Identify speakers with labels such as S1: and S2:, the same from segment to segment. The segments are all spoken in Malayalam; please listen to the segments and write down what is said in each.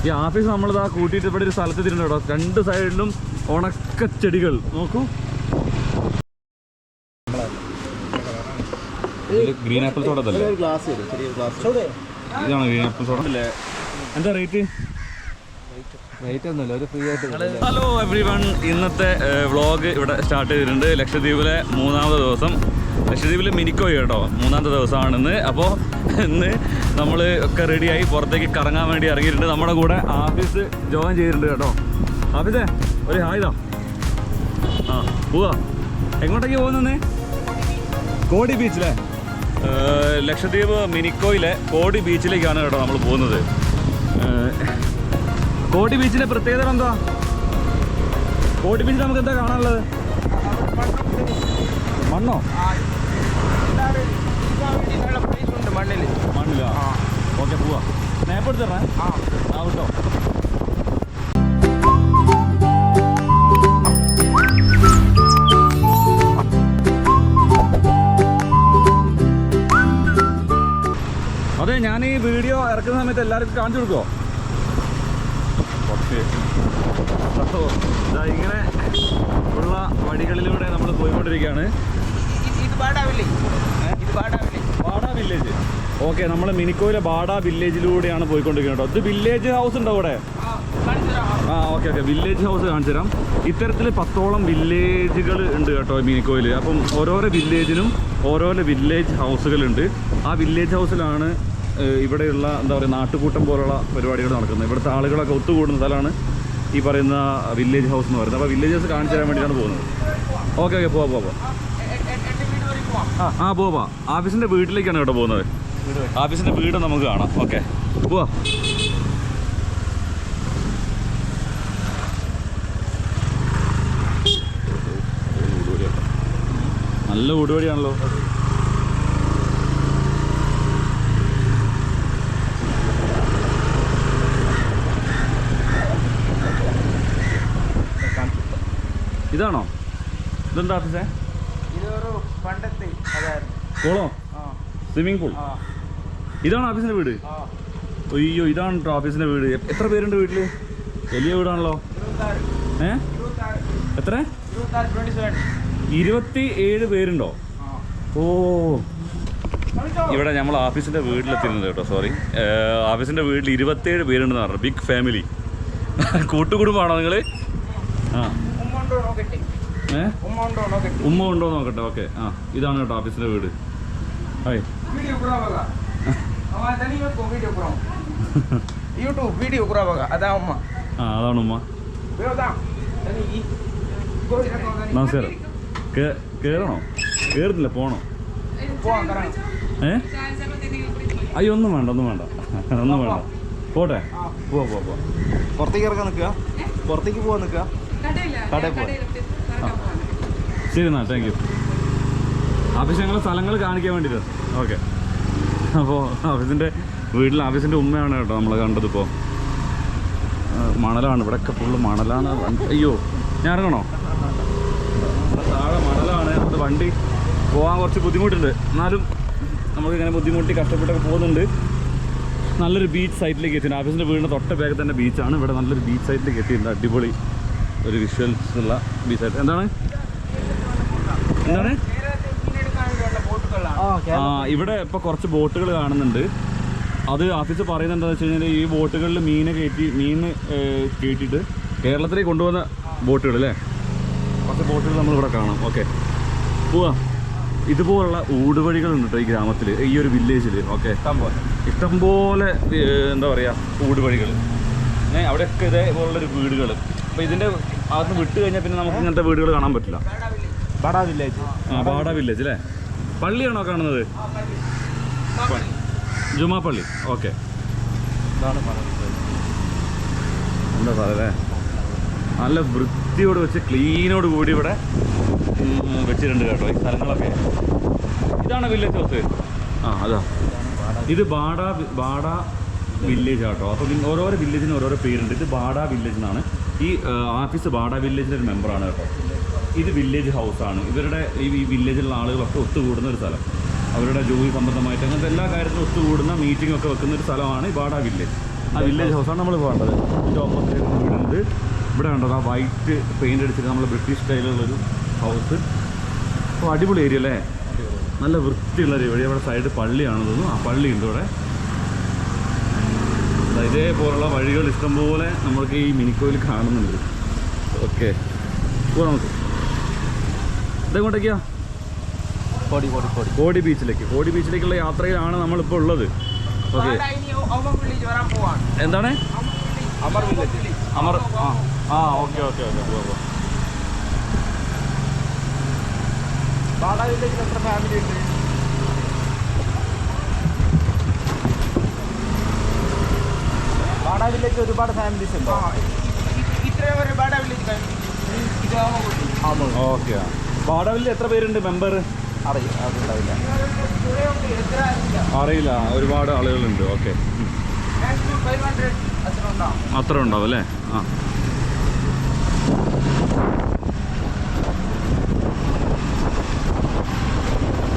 S1: ഈ ഓഫീസ് നമ്മളിതാ കൂട്ടിയിട്ട് ഇവിടെ ഒരു സ്ഥലത്ത് തിരുന്നു കേട്ടോ. രണ്ട് സൈഡിലും ഉണക്കച്ചെടികൾ നോക്കൂ. ഗ്രീൻ ആപ്പിൾ സോഡ അല്ലേ? ഇതാണ് ഗ്രീൻ ആപ്പിൾ സോഡ അല്ലേ? എന്താ റേറ്റ്? ഹലോ എവ്രി വൺ, ഇന്നത്തെ വ്ളോഗ് ഇവിടെ സ്റ്റാർട്ട് ചെയ്തിട്ടുണ്ട്. ലക്ഷദ്വീപിലെ 3ാമത്തെ ദിവസം. ലക്ഷദ്വീപിൽ മിനിക്കോയ് കേട്ടോ, 3ാമത്തെ ദിവസമാണിന്ന്. അപ്പോൾ ഇന്ന് നമ്മൾ ഒക്കെ റെഡിയായി പുറത്തേക്ക് കറങ്ങാൻ വേണ്ടി ഇറങ്ങിയിട്ടുണ്ട്. നമ്മുടെ കൂടെ ആഫീസ് ജോയിൻ ചെയ്തിട്ടുണ്ട് കേട്ടോ. ആഫീസേ ഒരു ഹായ്താ. ആ പോവാ. എങ്ങോട്ടേക്ക് പോകുന്നേ? കോടി ബീച്ചിലെ ലക്ഷദ്വീപ് മിനിക്കോയിലെ കോടി ബീച്ചിലേക്കാണ് കേട്ടോ നമ്മൾ പോകുന്നത്. കോടി ബീച്ചിലെ പ്രത്യേകത എന്താ? കോടി ബീച്ചിൽ നമുക്ക് എന്താ കാണാനുള്ളത്? മണ്ണോ? മണ്ണില്ല. ഓക്കെ പോവാ. മാപ്പ് എടുത്തറേ. ആ കേട്ടോ. അതെ, ഞാൻ ഈ വീഡിയോ ഇറക്കുന്ന സമയത്ത് എല്ലാവർക്കും കാണിച്ചു കൊടുക്കുമോ? അപ്പോൾ ഇങ്ങനെ ഉള്ള വഴികളിലൂടെ നമ്മൾ പോയിക്കൊണ്ടിരിക്കുകയാണ്. ബാഡ വില്ലേജ്. ഓക്കെ, നമ്മൾ മിനിക്കോയിലെ ബാഡ വില്ലേജിലൂടെയാണ് പോയിക്കൊണ്ടിരിക്കുന്നത് കേട്ടോ. ഇത് വില്ലേജ് ഹൗസ് ഉണ്ടോ അവിടെ? ആ ഓക്കെ ഓക്കെ, വില്ലേജ് ഹൗസ് കാണിച്ചു തരാം. ഇത്തരത്തിൽ 10ഓളം വില്ലേജുകൾ ഉണ്ട് കേട്ടോ മിനിക്കോയിൽ. അപ്പം ഓരോരോ വില്ലേജിനും ഓരോരോ വില്ലേജ് ഹൗസുകളുണ്ട്. ആ വില്ലേജ് ഹൗസിലാണ് ഇവിടെയുള്ള എന്താ പറയുക നാട്ടുകൂട്ടം പോലുള്ള പരിപാടികൾ നടക്കുന്നത്. ഇവിടുത്തെ ആളുകളൊക്കെ ഒത്തുകൂടുന്ന സ്ഥലമാണ് ഈ പറയുന്ന വില്ലേജ് ഹൗസ് എന്ന് പറയുന്നത്. അപ്പോൾ വില്ലേജ് ഹൗസ് കാണിച്ചു തരാൻ വേണ്ടിയിട്ടാണ് പോകുന്നത്. ഓക്കെ ഓക്കെ പോവാം. ആ പോവാ. ആഫീസിൻ്റെ വീട്ടിലേക്കാണ് കേട്ടോ പോകുന്നത്. ആഫീസിൻ്റെ വീട് നമുക്ക് കാണാം. ഓക്കെ പോവാ. നല്ല ഊടുവഴിയാണല്ലോ. ഇതാണോ? ഇതെന്താ ഓഫീസേ? കോളോ? Swimming pool. ഇതാണ് ഓഫീസിൻ്റെ വീട്? അയ്യോ, ഇതാണ് കേട്ടോ ഓഫീസിൻ്റെ വീട്. എത്ര പേരുണ്ട് വീട്ടിൽ? വലിയ വീടാണല്ലോ. എത്ര? 27 പേരുണ്ടോ? ഓ, ഇവിടെ നമ്മൾ ഓഫീസിൻ്റെ വീട്ടിലെത്തിരുന്നത് കേട്ടോ. സോറി, ഓഫീസിൻ്റെ വീട്ടിൽ 27 പേരുണ്ടെന്ന് പറഞ്ഞു. Big family. കൂട്ടുകുടുംബമാണോ നിങ്ങൾ? ആ ഉമ്മ ഉണ്ടോ നോക്കട്ടെ. ഓക്കെ, ആ ഇതാണ് കേട്ടോ ഓഫീസിൻ്റെ വീട്. ഹായ്. ആ അതാണ് ഉമ്മ. നമസ്കാരം. കേറണോ? കേറുന്നില്ല, പോണോ? അയ്യോ ഒന്നും വേണ്ട ഒന്നും വേണ്ട. പോട്ടെ. പോവാ. പുറത്തേക്ക് ഇറങ്ങാൻ നിൽക്കുക. പുറത്തേക്ക് പോവാൻ നിൽക്കുക. കടയിൽ പോവാ. ശരി എന്നാൽ, താങ്ക് യു. ഓഫീസ് ഞങ്ങളെ സ്ഥലങ്ങൾ കാണിക്കാൻ വേണ്ടിയിട്ട്. ഓക്കെ. അപ്പോൾ ഓഫീസിൻ്റെ വീട്ടിൽ ഓഫീസിൻ്റെ ഉമ്മയാണ് കേട്ടോ നമ്മൾ കണ്ടതിപ്പോൾ. മണലാണ് ഇവിടെയൊക്കെ, ഫുള്ള് മണലാണ്. അയ്യോ, ഞാൻ ഇറങ്ങണോ? താഴെ മണലാണ്. അത് വണ്ടി പോകാൻ കുറച്ച് ബുദ്ധിമുട്ടുണ്ട്. എന്നാലും നമുക്കിങ്ങനെ ബുദ്ധിമുട്ടി കഷ്ടപ്പെട്ടൊക്കെ പോകുന്നുണ്ട്. നല്ലൊരു ബീച്ച് സൈറ്റിലേക്ക് എത്തിയിട്ടുണ്ട്. ഓഫീസിൻ്റെ വീടിൻ്റെ തൊട്ട ബാഗ് തന്നെ ബീച്ചാണ്. ഇവിടെ നല്ലൊരു ബീച്ച് സൈറ്റിലേക്ക് എത്തിയിട്ടുണ്ട്. അടിപൊളി ഒരു വിഷ്വൽസ് ഉള്ള ബീച്ച് സൈറ്റ്. എന്താണ് ഇവിടെ ഇപ്പോൾ കുറച്ച് ബോട്ടുകൾ കാണുന്നുണ്ട്. അത് ഓഫീസ് പറയുന്നത് എന്താണെന്ന് വെച്ച് കഴിഞ്ഞാൽ ഈ ബോട്ടുകളിൽ മീൻ കയറ്റിയിട്ട് കേരളത്തിലേക്ക് കൊണ്ടുപോകുന്ന ബോട്ടുകൾ അല്ലേ, കുറച്ച് ബോട്ടുകൾ നമ്മളിവിടെ കാണാം. ഓക്കെ പോവാ. ഇതുപോലുള്ള ഊടുവഴികളുണ്ട് കേട്ടോ ഈ ഗ്രാമത്തിൽ, ഈ ഒരു വില്ലേജിൽ. ഓക്കെ, ഇഷ്ടംപോലെ എന്താ പറയുക ഊടുവഴികൾ. അവിടെയൊക്കെ ഇതേപോലുള്ളൊരു വീടുകൾ. അപ്പോൾ ഇതിൻ്റെ അകത്ത് വിട്ട് കഴിഞ്ഞാൽ പിന്നെ നമുക്ക് ഇങ്ങനത്തെ വീടുകൾ കാണാൻ പറ്റില്ല. ബാഡ വില്ലേജ്. ആ ബാഡ വില്ലേജ് അല്ലേ? പള്ളിയാണോ കാണുന്നത്? ജുമാ പള്ളി. ഓക്കെ, എന്താ സാറേ, നല്ല വൃത്തിയോട് വെച്ച് ക്ലീനോട് കൂടി ഇവിടെ വെച്ചിട്ടുണ്ട് കേട്ടോ ഈ സ്ഥലങ്ങളൊക്കെ. ഇതാണ് വില്ലേജ് ഹൗസ്. ആ അതാ, ഇത് ബാഡ വില്ലേജ് ആട്ടോ. അപ്പോൾ ഓരോരോ വില്ലേജിന് ഓരോരോ പേരുണ്ട്. ഇത് ബാഡ വില്ലേജ് എന്നാണ്. ഈ ഓഫീസ് ബാഡ വില്ലേജിൻ്റെ ഒരു മെമ്പറാണ് കേട്ടോ. ഇത് വില്ലേജ് ഹൗസാണ്. ഇവരുടെ ഈ വില്ലേജിലുള്ള ആളുകളൊക്കെ ഒത്തുകൂടുന്ന ഒരു സ്ഥലം. അവരുടെ ജോലി സംബന്ധമായിട്ട് അങ്ങനത്തെ എല്ലാ കാര്യത്തിലും ഒത്തുകൂടുന്ന മീറ്റിംഗ് ഒക്കെ വെക്കുന്ന ഒരു സ്ഥലമാണ് ഈ ബാഡ വില്ലേജ്. ആ വില്ലേജ് ഹൗസാണ് നമ്മൾ പോകേണ്ടത്. ഇതിൻ്റെ ഓപ്പോസിറ്റ് വീടുണ്ട്. ഇവിടെ കണ്ടത് ആ വൈറ്റ് പെയിൻ്റ് അടിച്ചിട്ട് നമ്മൾ ബ്രിട്ടീഷ് സ്റ്റൈലുള്ളൊരു ഹൗസ്. അപ്പോൾ അടിപൊളി ഏരിയ അല്ലേ, നല്ല വൃത്തിയുള്ളൊരു വഴി. അവിടെ സൈഡ് പള്ളിയാണെന്ന് തോന്നുന്നു. ആ പള്ളിയുണ്ട് ഇവിടെ. ഇതേപോലുള്ള വഴികൾ ഇഷ്ടംപോലെ നമ്മൾക്ക് ഈ മിനിക്കോയിൽ കാണുന്നുണ്ട്. ഓക്കെ, പോവാം നമുക്ക്. ഇതെങ്ങോട്ടേക്കാ? കോടി ബീച്ചിലേക്ക്. കോടി ബീച്ചിലേക്കുള്ള യാത്രയിലാണ് നമ്മളിപ്പോൾ ഉള്ളത്. ഓക്കെ, എന്താണ് അമർ? ആ ഓക്കെ ഓക്കെ ഓക്കെ, പോവാം.
S2: എത്ര ഫാമിലി ഉണ്ട്? ബാഡ വില്ലേജ് ഒരുപാട് ഫാമിലീസ് ഉണ്ടോ?
S1: ഓക്കെ, ബാഡ വില്ലേജ് എത്ര പേരുണ്ട് മെമ്പർ? അറിയില്ല, ഒരുപാട് ആളുകളുണ്ട്. ഓക്കെ, അത്ര ഉണ്ടാവും അല്ലേ? ആ,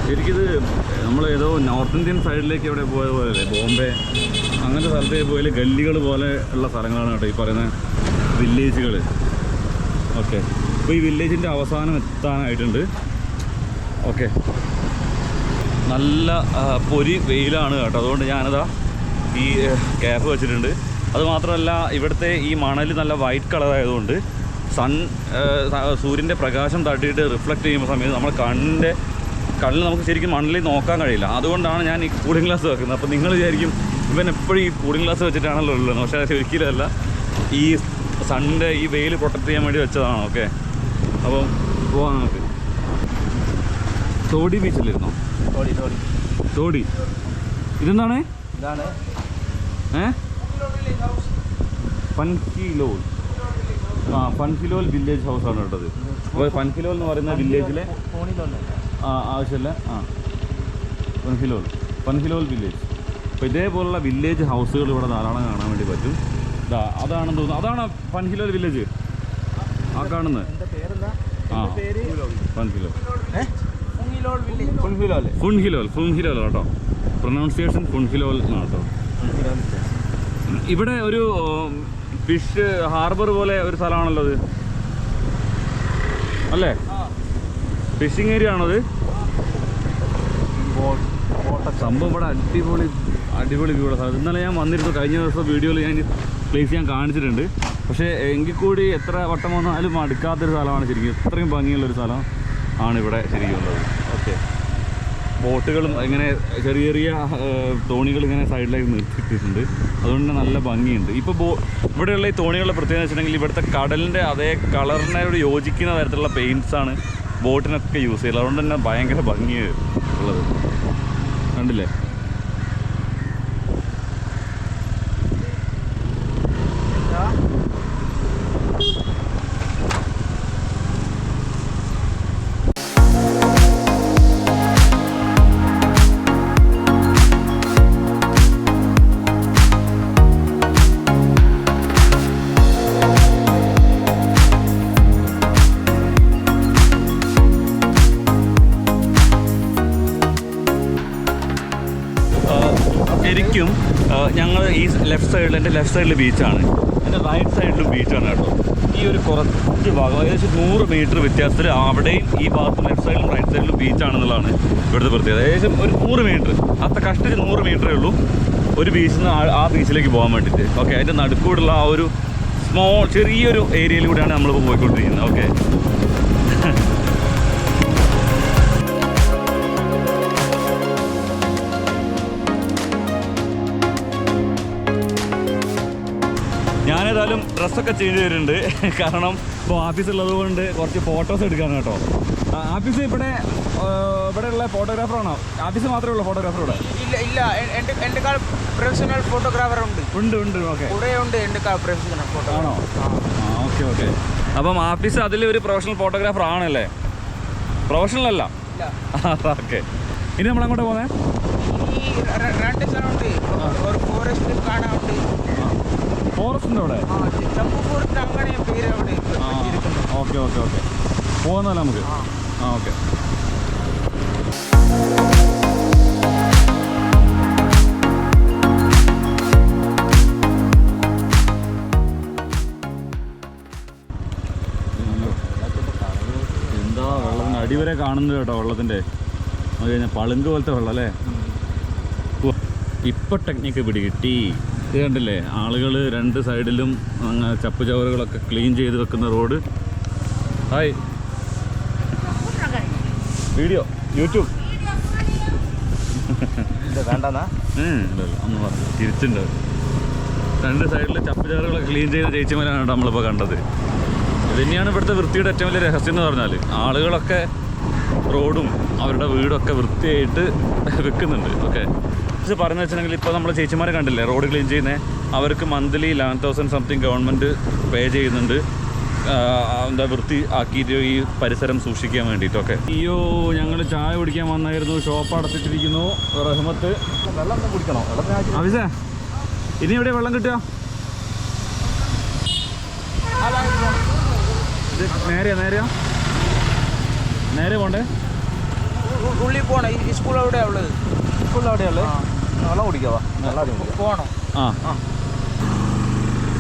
S1: ശരിക്കിത് നമ്മൾ ഏതോ നോർത്ത് ഇന്ത്യൻ സൈഡിലേക്ക് എവിടെ പോയ പോലെ, ബോംബെ അങ്ങനത്തെ സ്ഥലത്തേക്ക് പോയാൽ ഗല്ലികൾ പോലെ ഉള്ള സ്ഥലങ്ങളാണ് കേട്ടോ ഈ പറയുന്ന വില്ലേജുകൾ. ഓക്കെ, അപ്പോൾ ഈ വില്ലേജിൻ്റെ അവസാനം എത്താനായിട്ടുണ്ട്. ഓക്കെ, നല്ല പൊരി വെയിലാണ് കേട്ടോ. അതുകൊണ്ട് ഞാനതാ ഈ ക്യാപ്പ് വെച്ചിട്ടുണ്ട്. അതുമാത്രമല്ല ഇവിടുത്തെ ഈ മണൽ നല്ല വൈറ്റ് കളറായതുകൊണ്ട് സൂര്യൻ്റെ പ്രകാശം തട്ടിയിട്ട് റിഫ്ലക്റ്റ് ചെയ്യുമ്പോൾ സമയത്ത് നമ്മൾ കണ്ണിൽ നമുക്ക് ശരിക്കും മണലിൽ നോക്കാൻ കഴിയില്ല. അതുകൊണ്ടാണ് ഞാൻ ഈ കൂളിംഗ് ഗ്ലാസ് വെക്കുന്നത്. അപ്പോൾ നിങ്ങൾ വിചാരിക്കും ഇവൻ എപ്പോഴും ഈ കൂളിംഗ് ഗ്ലാസ് വെച്ചിട്ടാണല്ലോ ഉള്ളത്. പക്ഷേ ഒരിക്കലല്ല, ഈ സണ്ണിൻ്റെ ഈ വെയിൽ പ്രൊട്ടക്റ്റ് ചെയ്യാൻ വേണ്ടി വെച്ചതാണ്. ഓക്കെ, അപ്പം പോവാം നമുക്ക്. തോടി ബീച്ചല്ലായിരുന്നോ? തോടി. ഇതെന്താണ്? ഫൻകിലോൽ. ഫൻകിലോൽ വില്ലേജ് ഹൗസാണ് കേട്ടത്. അപ്പോൾ ഫൻകിലോൽ എന്ന് പറയുന്ന വില്ലേജിലെ ആവശ്യമില്ല. ഫൻകിലോൽ വില്ലേജ്. അപ്പോൾ ഇതേപോലുള്ള വില്ലേജ് ഹൗസുകൾ ഇവിടെ ധാരാളം കാണാൻ വേണ്ടി പറ്റും. അതാണെന്ന് തോന്നുന്നു, അതാണ് ഫൻകിലോൽ വില്ലേജ്. ആ കാണുന്നത് ഫുൻഹിലോൽ കേട്ടോ. പ്രൊനൗൺസിയേഷൻ ഫുൻഹിലോൽ എന്നാണ് കേട്ടോ. ഇവിടെ ഒരു ഫിഷ് ഹാർബർ പോലെ ഒരു സ്ഥലമാണല്ലോ അത്, അല്ലേ? ഫിഷിംഗ് ഏരിയ ആണത് സംഭവം. ഇവിടെ അടിപൊളി വ്യൂള്ള സ്ഥലം. ഇന്നലെ ഞാൻ വന്നിരുന്നു, കഴിഞ്ഞ ദിവസം വീഡിയോയിൽ ഞാൻ പ്ലേസ് ഞാൻ കാണിച്ചിട്ടുണ്ട്. പക്ഷേ എങ്കിൽ കൂടി എത്ര വട്ടം വന്നാലും അടുക്കാത്തൊരു സ്ഥലമാണ് ശരിക്കും. ഇത്രയും ഭംഗിയുള്ളൊരു സ്ഥലം ആണ് ഇവിടെ ശരിക്കും ഉള്ളത്. ഓക്കെ, ബോട്ടുകളും ഇങ്ങനെ ചെറിയ ചെറിയ തോണികൾ ഇങ്ങനെ സൈഡിലേക്ക് നിർത്തിയിട്ടുണ്ട്. അതുകൊണ്ട് നല്ല ഭംഗിയുണ്ട്. ഇപ്പോൾ ഇവിടെയുള്ള ഈ തോണികളുടെ പ്രത്യേകത വെച്ചിട്ടുണ്ടെങ്കിൽ ഇവിടുത്തെ കടലിൻ്റെ അതേ കളറിനോട് യോജിക്കുന്ന തരത്തിലുള്ള പെയിൻറ്റ്സാണ് ബോട്ടിനൊക്കെ യൂസ് ചെയ്യുന്നത്. അതുകൊണ്ട് തന്നെ ഭയങ്കര ഭംഗി ഉള്ളത് കണ്ടില്ലേ? ശരിക്കും ഞങ്ങൾ ഈ എൻ്റെ ലെഫ്റ്റ് സൈഡിൽ ബീച്ചാണ്, എൻ്റെ റൈറ്റ് സൈഡിലും ബീച്ചാണ് കേട്ടോ. ഈ ഒരു കുറച്ച് ഭാഗം ഏകദേശം 100 മീറ്റർ വ്യത്യാസത്തിൽ അവിടെയും ഈ ഭാഗത്തും ലെഫ്റ്റ് സൈഡിലും റൈറ്റ് സൈഡിലും ബീച്ചാണെന്നുള്ളതാണ് ഇവിടുത്തെ പ്രത്യേകത. ഏകദേശം ഒരു 100 മീറ്റർ, അത്ര കഷ്ടിച്ച് 100 മീറ്ററേ ഉള്ളൂ ഒരു ബീച്ചിൽ നിന്ന് ആ ബീച്ചിലേക്ക് പോകാൻ വേണ്ടിയിട്ട്. ഓക്കെ, അതിൻ്റെ നടുക്കൂടുള്ള ആ ഒരു ചെറിയൊരു ഏരിയയിലൂടെയാണ് നമ്മളിപ്പോൾ പോയിക്കൊണ്ടിരിക്കുന്നത്. ഓക്കെ, ഞാനേതായാലും ഡ്രസ്സൊക്കെ ചേഞ്ച് ചെയ്തിട്ടുണ്ട്. കാരണം ഇപ്പോൾ ഓഫീസുള്ളത് കൊണ്ട് കുറച്ച് ഫോട്ടോസ് എടുക്കാണ് കേട്ടോ. ഓഫീസ് ഇവിടെയുള്ള ഫോട്ടോഗ്രാഫറാണോ? ഓഫീസ് മാത്രമേ ഉള്ളൂ ഫോട്ടോഗ്രാഫർ ഇവിടെ?
S2: ഇല്ല, എൻ്റെ പ്രൊഫഷണൽ ഫോട്ടോഗ്രാഫർ ഉണ്ട്.
S1: ഓക്കെ,
S2: ഉണ്ട് എൻ്റെ പ്രൊഫഷണൽ ഫോട്ടോ
S1: ആണോ? ഓക്കെ. അപ്പം ഓഫീസ് അതിൽ ഒരു പ്രൊഫഷണൽ ഫോട്ടോഗ്രാഫർ ആണല്ലേ? പ്രൊഫഷണൽ അല്ല. ഓക്കെ, ഇനി നമ്മളങ്ങോട്ട് പോകുന്നത്
S2: രണ്ട് സ്ഥലമുണ്ട്. ഒരു ഫോറസ്റ്റ് കാണാനുണ്ട്.
S1: ഫോറസ്റ്റിൻ്റെ അവിടെ
S2: അങ്ങനെ പേര് അവിടെ.
S1: ഓക്കെ പോകുന്നതല്ല നമുക്ക്. ഓക്കെ. അടിവരെ കാണുന്നത് കേട്ടോ വെള്ളത്തിൻ്റെ. അത് കഴിഞ്ഞാൽ പളുങ്ക് പോലത്തെ വെള്ളം അല്ലേ. ഇപ്പം ടെക്നിക്ക് പിടികിട്ടി. ഇത് കണ്ടില്ലേ, ആളുകൾ രണ്ട് സൈഡിലും ചപ്പ് ചവറുകളൊക്കെ ക്ലീൻ ചെയ്ത് വെക്കുന്ന റോഡ്. ഹായ്, വീഡിയോ യൂട്യൂബ്
S2: വേണ്ടെന്നാ
S1: ഒന്ന് പറഞ്ഞു തിരിച്ചുണ്ട്. രണ്ട് സൈഡിൽ ചപ്പ് ചവറുകളൊക്കെ ക്ലീൻ ചെയ്ത ചേച്ചിമാരാണ് നമ്മളിപ്പോൾ കണ്ടത്. ഇത് തന്നെയാണ് ഇവിടുത്തെ വൃത്തിയുടെ ഏറ്റവും വലിയ രഹസ്യം എന്ന് പറഞ്ഞാൽ. ആളുകളൊക്കെ റോഡും അവരുടെ വീടൊക്കെ വൃത്തിയായിട്ട് വെക്കുന്നുണ്ട്. ഓക്കെ, ഇത് പറഞ്ഞു വെച്ചിട്ടുണ്ടെങ്കിൽ ഇപ്പോൾ നമ്മൾ ചേച്ചിമാരെ കണ്ടില്ലേ റോഡ് ക്ലീൻ ചെയ്യുന്നത്, അവർക്ക് മന്ത്ലി 11,000 സംതിങ് ഗവൺമെൻറ് പേ ചെയ്യുന്നുണ്ട്. എന്താ വൃത്തി ആക്കിയിട്ട് ഈ പരിസരം സൂക്ഷിക്കാൻ വേണ്ടിയിട്ടൊക്കെ. അയ്യോ, ഞങ്ങൾ ചായ കുടിക്കാൻ വന്നായിരുന്നു, ഷോപ്പ് അടച്ചിട്ടിരിക്കുന്നു. റഹ്മത്ത്
S2: വെള്ളം കുടിക്കണോ?
S1: അവിസേ, ഇനി എവിടെ വെള്ളം കിട്ടുക? ഇത് നേരെ പോണ്ടേ?
S2: ഉള്ളിൽ പോണേ. ഈ സ്കൂൾ എവിടെയാ ഉള്ളത്?
S3: സ്കൂളിൽ അവിടെയുള്ളത്. വെള്ളം കുടിക്കാവാ,
S2: പോകണം.
S1: ആ,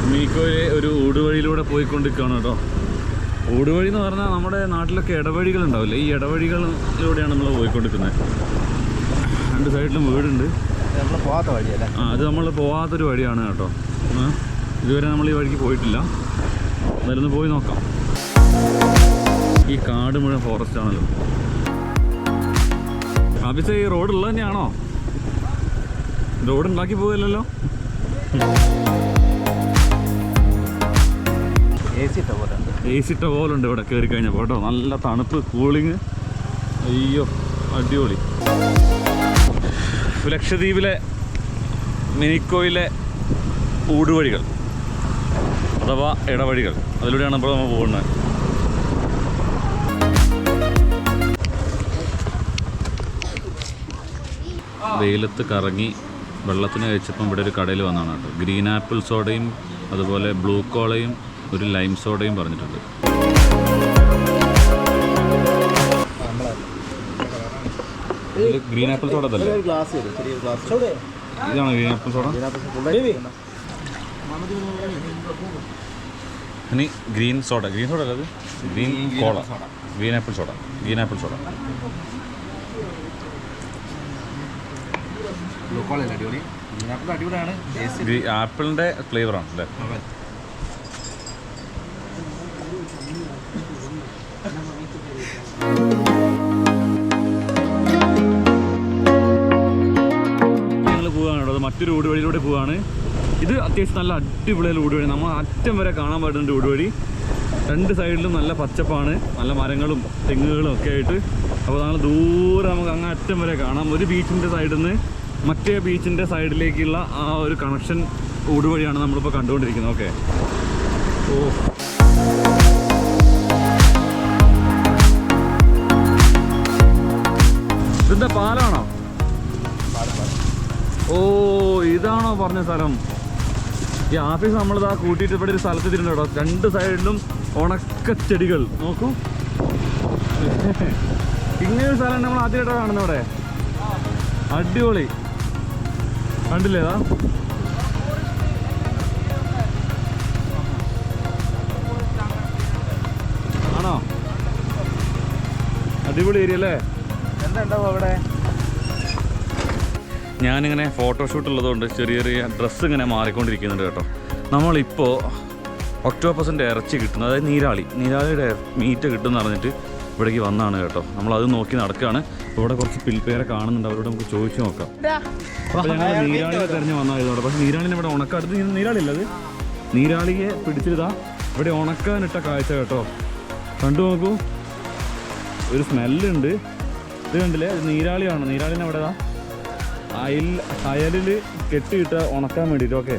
S1: മീക്കോയിലെ ഒരു ഊടുവഴിയിലൂടെ പോയിക്കൊണ്ടിരിക്കുകയാണ് കേട്ടോ. ഊടുവഴി എന്ന് പറഞ്ഞാൽ നമ്മുടെ നാട്ടിലൊക്കെ ഇടവഴികളുണ്ടാവില്ലേ, ഈ ഇടവഴികളിലൂടെയാണ് നമ്മൾ പോയിക്കൊണ്ടിരിക്കുന്നത്. രണ്ട് സൈഡിലും വീടുണ്ട്.
S3: നമ്മൾ പോകാത്ത വഴിയല്ലേ?
S1: അത് നമ്മൾ പോകാത്തൊരു വഴിയാണ് കേട്ടോ. ഇതുവരെ നമ്മൾ ഈ വഴിക്ക് പോയിട്ടില്ല. എന്തായാലും പോയി നോക്കാം. ഈ കാട് മുഴുവൻ ഫോറസ്റ്റ് ആണല്ലോ. ആഫീസ് ഈ റോഡ് ഉള്ളത് തന്നെയാണോ? റോഡ് ഉണ്ടാക്കി പോകില്ലല്ലോ.
S3: AC
S1: ഇട്ട പോലെ ഉണ്ട് ഇവിടെ കയറി കഴിഞ്ഞപ്പോൾ കേട്ടോ. നല്ല തണുപ്പ്, കൂളിങ്. അയ്യോ, അടിപൊളി. ലക്ഷദ്വീപിലെ മിനിക്കോയിലെ ഊടുവഴികൾ അഥവാ ഇടവഴികൾ, അതിലൂടെയാണ് ഇപ്പോൾ നമ്മൾ പോകുന്നത്. വെയിലത്ത് കറങ്ങി വെള്ളത്തിന് കഴിച്ചപ്പം ഇവിടെ ഒരു കടയിൽ വന്നതാണ് കേട്ടോ. ഗ്രീൻ ആപ്പിൾ സോഡയും അതുപോലെ ബ്ലൂ കോളയും ഒരു ലൈം സോഡയും പറഞ്ഞിട്ടുണ്ട്. ഗ്രീൻ ആപ്പിൾ സോഡ തന്നെ. ഇതാണ് ഗ്രീൻ ആപ്പിൾ സോഡ. ഇനി ഗ്രീൻ സോഡ അല്ല, അത് ഗ്രീൻ കോള, ഗ്രീൻ ആപ്പിൾ സോഡ. ആപ്പിളിൻ്റെ ഫ്ലേവറാണ് അല്ലേ? ഞങ്ങൾ പോവുകയാണ് കേട്ടോ. അത് മറ്റൊരു ഊടുവഴിയിലൂടെ പോവുകയാണ്. ഇത് അത്യാവശ്യം നല്ല അടിപൊളിയുള്ള ഊടുവഴി. നമ്മൾ അറ്റം വരെ കാണാൻ പറ്റുന്നുണ്ട് ഊടുവഴി. രണ്ട് സൈഡിലും നല്ല പച്ചപ്പാണ്, നല്ല മരങ്ങളും തെങ്ങുകളും ഒക്കെ ആയിട്ട്. അപ്പോൾ നമ്മൾ ദൂരെ നമുക്ക് അങ്ങ് അറ്റം വരെ കാണാം. ഒരു ബീച്ചിൻ്റെ സൈഡിൽ നിന്ന് മറ്റേ ബീച്ചിൻ്റെ സൈഡിലേക്കുള്ള ആ ഒരു കണക്ഷൻ ഊടുവഴിയാണ് നമ്മളിപ്പോൾ കണ്ടുകൊണ്ടിരിക്കുന്നത്. ഓക്കെ, ഓ ഇതെന്താ പാലാണോ? ഓ, ഇതാണോ പറഞ്ഞ സ്ഥലം? ഈ ആഫീസ് നമ്മളിതാ കൂട്ടിയിട്ട് ഇവിടെ ഒരു സ്ഥലത്ത് തിരുന്നു കേട്ടോ. രണ്ട് സൈഡിലും ഉണക്കച്ചെടികൾ. നോക്കൂ, ഇങ്ങനൊരു സ്ഥലം നമ്മൾ ആദ്യമായിട്ടാണ് കാണുന്നത് ഇവിടെ. അടിപൊളി, കണ്ടില്ലേ? അതാ ആണോ? അടിപൊളി ഏരിയ അല്ലേ?
S3: എന്താ ഉണ്ടാവും അവിടെ?
S1: ഞാനിങ്ങനെ ഫോട്ടോഷൂട്ട് ഉള്ളതുകൊണ്ട് ചെറിയ ചെറിയ ഡ്രസ്സ് ഇങ്ങനെ മാറിക്കൊണ്ടിരിക്കുന്നുണ്ട് കേട്ടോ. നമ്മളിപ്പോൾ ഒക്ടോപ്പസിൻ്റെ ഇറച്ചി കിട്ടുന്നത്, അതായത് നീരാളിയുടെ മീറ്റ് കിട്ടുമെന്ന് പറഞ്ഞിട്ട് ഇവിടേക്ക് വന്നതാണ് കേട്ടോ. നമ്മളത് നോക്കി നടക്കുകയാണ്. ഇവിടെ കുറച്ച് പിൽപ്പേരെ കാണുന്നുണ്ട്, അവരോട് നമുക്ക് ചോദിച്ചു നോക്കാം. അപ്പോൾ ഞങ്ങൾ നീരാളിയെ തിരഞ്ഞ് വന്നതായതുകൊണ്ട്, പക്ഷേ നീരാളിനെ ഇവിടെ ഉണക്കാടുത്ത് നീരാളില്ല, അത് നീരാളിയെ പിടിച്ചിരുതാ ഇവിടെ ഉണക്കാനിട്ട കാഴ്ച കേട്ടോ. കണ്ടു നോക്കൂ, ഒരു സ്മെല്ലുണ്ട്. ഇത് കണ്ടില്ലേ, നീരാളിയാണ്. നീരാളിനെ അവിടെ അയലിൽ കെട്ടിയിട്ട് ഉണക്കാൻ വേണ്ടിയിട്ട്. ഓക്കെ,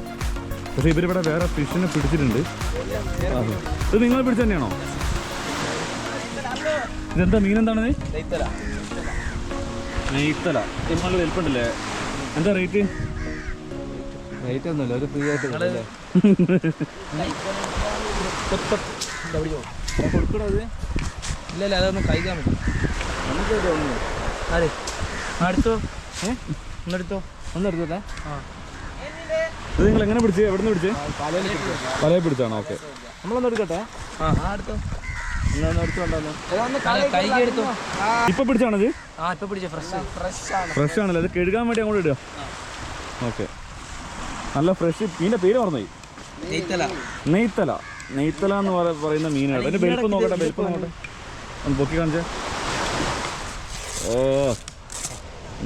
S1: പക്ഷേ ഇവരിവിടെ വേറെ ഫിഷിനെ പിടിച്ചിട്ടുണ്ട്. ഇത് നിങ്ങൾ പിടിച്ച തന്നെയാണോ? ഇതെന്താ മീൻ? എന്താണ് നെയ്ത്തല? നല്ല വലിപ്പുണ്ടല്ലേ? എന്താ റേറ്റ്?
S3: റേറ്റ് ഒന്നുമില്ല, ഒരു ഫ്രീ ആയിട്ട് കൊടുക്കണത്. ഇല്ലല്ല, അതൊന്നും കഴിക്കാൻ പറ്റും. അതെ, അടുത്തോ? ഒന്നെടുത്തോട്ടെ.
S1: ഇത് നിങ്ങൾ എങ്ങനെ പിടിച്ചേ? എവിടെ നിന്ന് പിടിച്ചേ? പലയെ പിടിച്ചാണോ? ഓക്കെ,
S3: നമ്മളൊന്നും എടുക്കട്ടെ.
S2: അടുത്തോ? കൈക്ക് എടുത്തു.
S1: ഇപ്പൊ പിടിച്ചാണത്?
S2: ആ ഇപ്പൊ പിടിച്ച
S1: ഫ്രഷ് ആണല്ലോ, അത് കഴുകാൻ വേണ്ടി അങ്ങോട്ട് ഇടുക. ഓക്കെ, നല്ല ഫ്രഷ് മീനിന്റെ പേര് പറഞ്ഞേ. നെയ്ത്തല എന്ന് പറയുന്ന മീനാണ്. അതിന്റെ വലിപ്പം നോക്കട്ടെ, ഒന്ന് പൊക്കി കാണിച്ചേ. ഓ,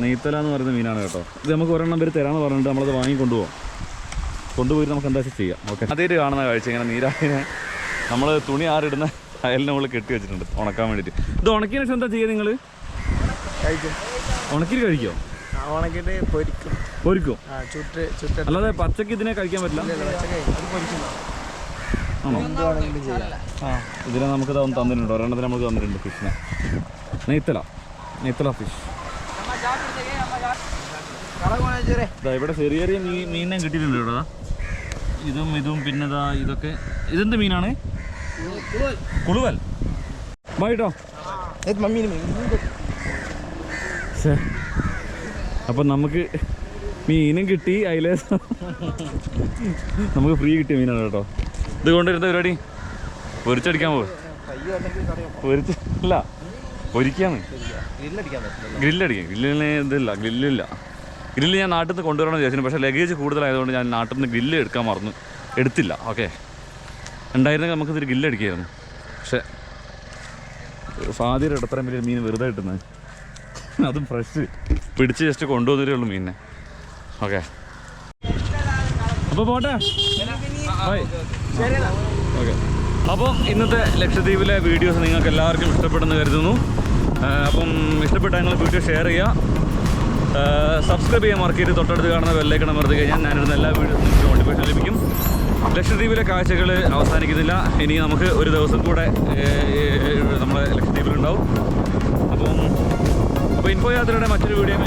S1: നെയ്ത്തല എന്ന് പറയുന്ന മീനാണ് കേട്ടോ. ഇത് നമുക്ക് ഒരെണ്ണം പേര് തരാമെന്ന് പറഞ്ഞിട്ട് നമ്മളത് കൊണ്ടുപോയിട്ട് നമുക്ക് എന്താ ചെയ്യാം. ഓക്കെ, അതേറ്റ് കാണുന്ന കാഴ്ച ഇങ്ങനെ നീരാളിനെ നമ്മൾ തുണി ആറിടുന്ന അയലിനെ നമ്മൾ കെട്ടി വെച്ചിട്ടുണ്ട് ഉണക്കാൻ വേണ്ടിയിട്ട്. ഇത് ഉണക്കിയതിന് ശേഷം എന്താ ചെയ്യുക നിങ്ങൾ? ഉണക്കിയിട്ട് കഴിക്കുമോ? പൊരിക്കും. അല്ലാതെ പച്ചക്ക് ഇതിനെ കഴിക്കാൻ പറ്റില്ല. ആണോ? ഇതിനെ നമുക്ക് തന്നിട്ടുണ്ട്, ഒരെണ്ണത്തിന് നമുക്ക് തന്നിട്ടുണ്ട് ഫിഷിനെ. നെയ്ത്തല ഫിഷ്. ഇവിടെ ചെറിയ ചെറിയ മീനിനെ കിട്ടിയിട്ടുണ്ട് ഇവിടെ. ഇതും പിന്നെ ഇതൊക്കെ. ഇതെന്ത് മീനാണ്? കുളുവൽ. ബൈട്ടോ. അപ്പം നമുക്ക് മീനും കിട്ടി, അതിലെ നമുക്ക് ഫ്രീ കിട്ടിയ മീനാണ് കേട്ടോ. ഇത് കൊണ്ടുവരുന്ന പരിപാടി പൊരിച്ചടിക്കാൻ പോകും. പൊരിക്കാന്ന്. ഗ്രില്ലടിക്കാം. ഗ്രില്ലില്ല. ഗ്രില്ല് ഞാൻ നാട്ടിൽ നിന്ന് കൊണ്ടുവരണമെന്ന് വിചാരിച്ചു, പക്ഷേ ലഗേജ് കൂടുതലായതുകൊണ്ട് ഞാൻ നാട്ടിൽ നിന്ന് ഗ്രില്ല് എടുത്തില്ല. ഓക്കെ, ഉണ്ടായിരുന്നെങ്കിൽ നമുക്കിതൊരു ഗ്രില്ലടിക്കായിരുന്നു. പക്ഷേ ഫാദിയുടെ ഇടത്തരം വലിയ മീൻ വെറുതെ കിട്ടുന്നത്, അതും ഫ്രഷ് പിടിച്ച് ജസ്റ്റ് കൊണ്ടുവന്നേ ഉള്ളൂ മീനിനെ. ഓക്കെ, അപ്പോൾ പോട്ടെ. ഓക്കെ, അപ്പം ഇന്നത്തെ ലക്ഷദ്വീപിലെ വീഡിയോസ് നിങ്ങൾക്ക് എല്ലാവർക്കും ഇഷ്ടപ്പെടുന്നു കരുതുന്നു. അപ്പം ഇഷ്ടപ്പെട്ട നിങ്ങൾ വീഡിയോ ഷെയർ ചെയ്യുക, സബ്സ്ക്രൈബ് ചെയ്യാൻ മറക്കരുത്. തൊട്ടടുത്ത് കാണുന്ന ബെല്ലൈക്കൺ അമർത്തി കഴിഞ്ഞാൽ ഞാനിടുന്ന എല്ലാ വീഡിയോസും നിങ്ങൾക്ക് നോട്ടിഫിക്കേഷൻ ലഭിക്കും. ലക്ഷദ്വീപിലെ കാഴ്ചകൾ അവസാനിക്കുന്നില്ല. ഇനി നമുക്ക് ഒരു ദിവസം കൂടെ നമ്മുടെ ലക്ഷദ്വീപിലുണ്ടാവും. അപ്പോൾ ഇൻഫോ യാത്രയുടെ മറ്റൊരു വീഡിയോ